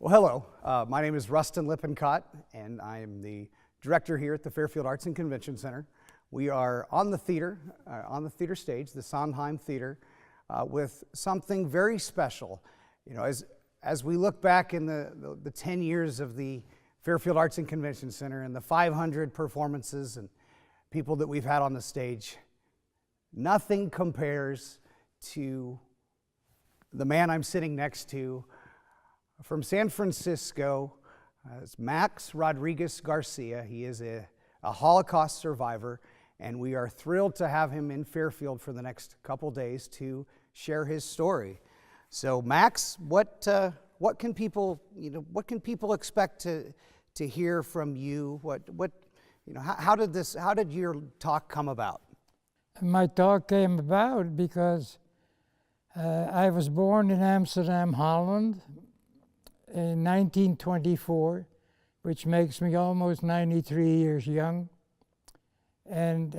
Well, hello. My name is Rustin Lippincott, and I am the director here at the Fairfield Arts and Convention Center. We are on the theater stage, the Sondheim Theater, with something very special. You know, as we look back in the 10 years of the Fairfield Arts and Convention Center and the 500 performances and people that we've had on the stage, nothing compares to the man I'm sitting next to from San Francisco. It's Max Rodrigues Garcia. He is a Holocaust survivor, and we are thrilled to have him in Fairfield for the next couple days to share his story. So, Max, what can people expect to hear from you? How did your talk come about? My talk came about because I was born in Amsterdam, Holland, in 1924, which makes me almost 93 years young. And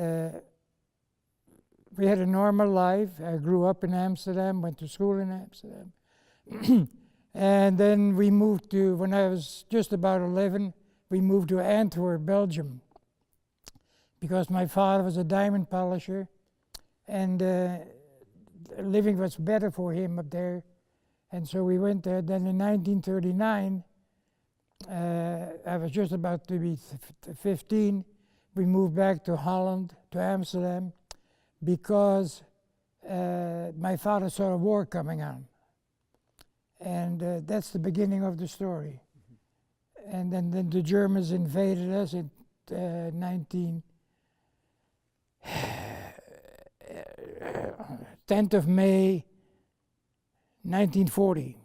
we had a normal life. I grew up in Amsterdam, went to school in Amsterdam. And then we moved to, when I was just about 11, we moved to Antwerp, Belgium, because my father was a diamond polisher, and living was better for him up there. And so we went there. Then in 1939, I was just about to be 15. We moved back to Holland, to Amsterdam, because my father saw a war coming on. And that's the beginning of the story. And then the Germans invaded us in 10th of May, 1940.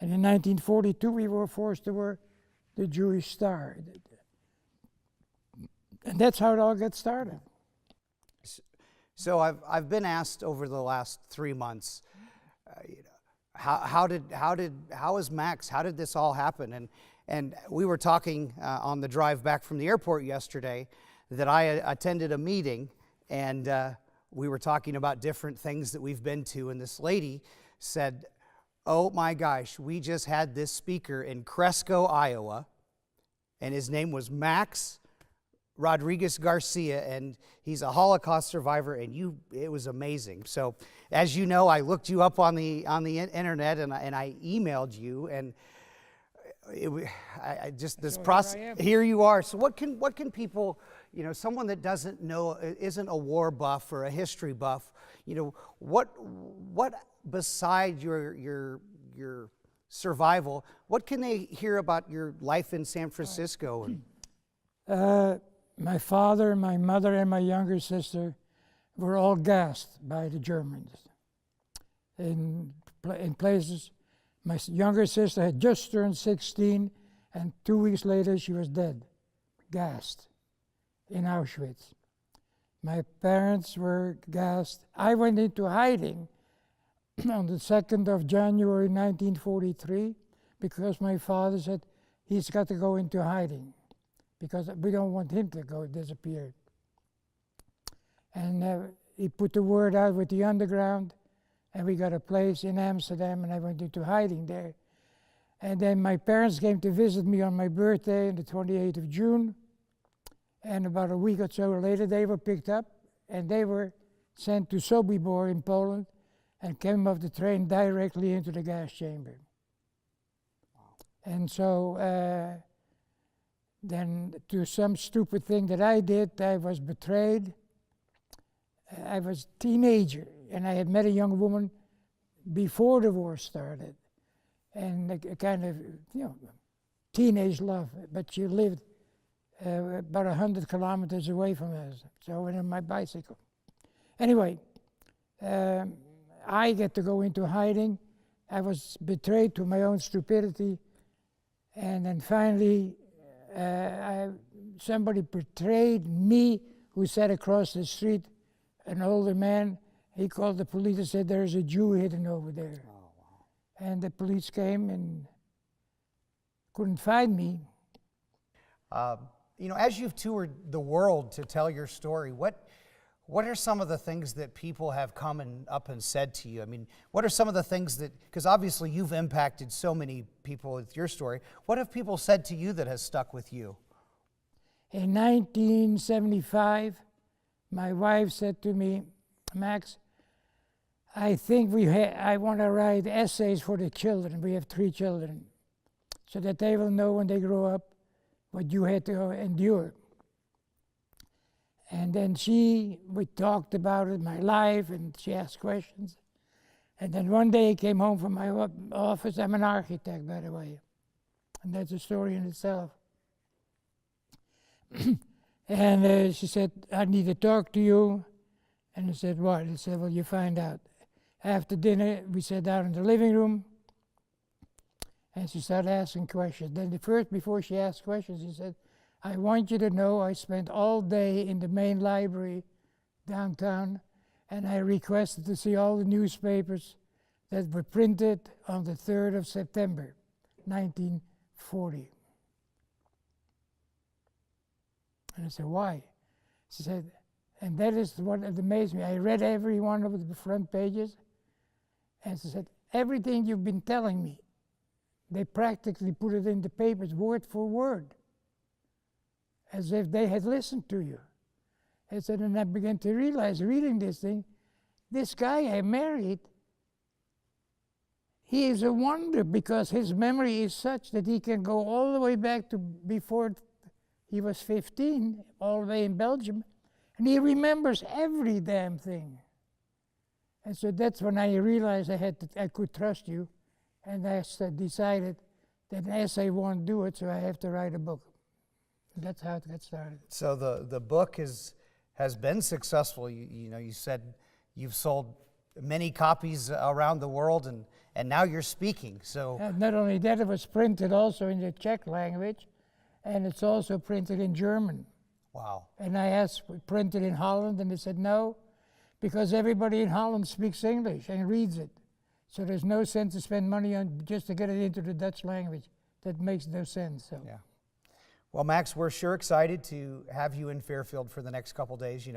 And in 1942, we were forced to wear the Jewish star. And that's how it all got started. So I've been asked over the last 3 months, how is Max? How did this all happen? And we were talking on the drive back from the airport yesterday that I attended a meeting, and we were talking about different things that we've been to, and this lady said, "Oh my gosh, we just had this speaker in Cresco, Iowa, and his name was Max Rodrigues Garcia, and he's a Holocaust survivor, and it was amazing." So, as you know, I looked you up on the internet, and I emailed you, and I just this process. Here you are. So, what can people, someone that doesn't know, isn't a war buff or a history buff, what beside your survival, what can they hear about your life in San Francisco? My father, my mother, and my younger sister were all gassed by the Germans in places. My younger sister had just turned 16, and 2 weeks later she was dead, gassed, in Auschwitz. My parents were gassed. I went into hiding on the 2nd of January 1943 because my father said he's got to go into hiding because we don't want him to go disappear. And he put the word out with the underground, and we got a place in Amsterdam, and I went into hiding there. And then my parents came to visit me on my birthday on the 28th of June, and about a week or so later they were picked up, and they were sent to Sobibor in Poland, and came off the train directly into the gas chamber. Wow. And so then to some stupid thing that I did, I was betrayed. I was a teenager, and I had met a young woman before the war started, and a kind of, teenage love, but she lived about 100 kilometers away from us, so I went on my bicycle. Anyway, I get to go into hiding. I was betrayed to my own stupidity, and then finally somebody betrayed me, who sat across the street, an older man. He called the police and said, "There's a Jew hidden over there." Oh, wow. And the police came and couldn't find me. As you've toured the world to tell your story, What are some of the things that people have come up and said to you? I mean, what are some of the things that, because obviously you've impacted so many people with your story, what have people said to you that has stuck with you? In 1975, my wife said to me, Max, I think I want to write essays for the children. We have 3 children, so that they will know when they grow up what you had to endure. And then we talked about it, my life, and she asked questions. And then one day I came home from my office. I'm an architect, by the way, and that's a story in itself. And she said, I need to talk to you. And I said, what? I said, well, you find out. After dinner, we sat down in the living room, and she started asking questions. Then before she asked questions, she said, I want you to know I spent all day in the main library downtown, and I requested to see all the newspapers that were printed on the 3rd of September, 1940. And I said, why? She said, and that is what amazed me. I read every one of the front pages, and she said, everything you've been telling me, they practically put it in the papers word for word, as if they had listened to you. I said, and I began to realize, reading this thing, this guy I married, he is a wonder, because his memory is such that he can go all the way back to before he was 15, all the way in Belgium, and he remembers every damn thing. And so that's when I realized I could trust you, and I decided that an essay won't do it, so I have to write a book. That's how it got started. So the book has been successful. You said you've sold many copies around the world, and now you're speaking. So not only that, it was printed also in the Czech language, and it's also printed in German. Wow. And I asked, printed in Holland, and they said no, because everybody in Holland speaks English and reads it. So there's no sense to spend money on just to get it into the Dutch language. That makes no sense. So. Yeah. Well, Max, we're sure excited to have you in Fairfield for the next couple days.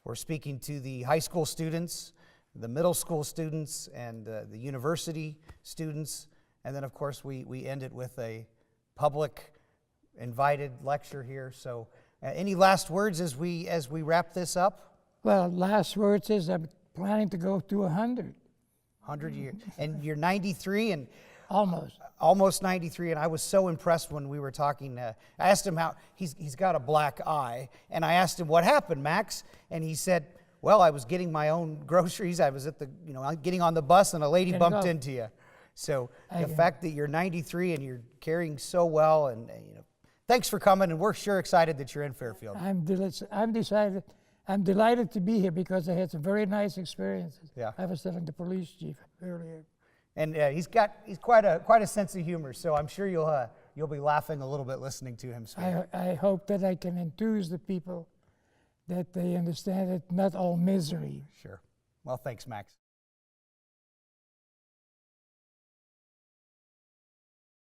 We're speaking to the high school students, the middle school students, and the university students, and then of course we end it with a public invited lecture here. So, any last words as we wrap this up? Well, last words is I'm planning to go to 100. 100 years, and you're 93 and. Almost 93, and I was so impressed when we were talking. I asked him how he's got a black eye, and I asked him what happened, Max, and he said, "Well, I was getting my own groceries. I was at getting on the bus, and a lady bumped into you." So the fact that you're 93 and you're carrying so well, and thanks for coming, and we're sure excited that you're in Fairfield. I'm delighted to be here because I had some very nice experiences. Yeah. I was telling the police chief earlier. And he's quite a sense of humor, so I'm sure you'll be laughing a little bit listening to him speak. I hope that I can enthuse the people, that they understand it's not all misery. Sure. Well, thanks, Max.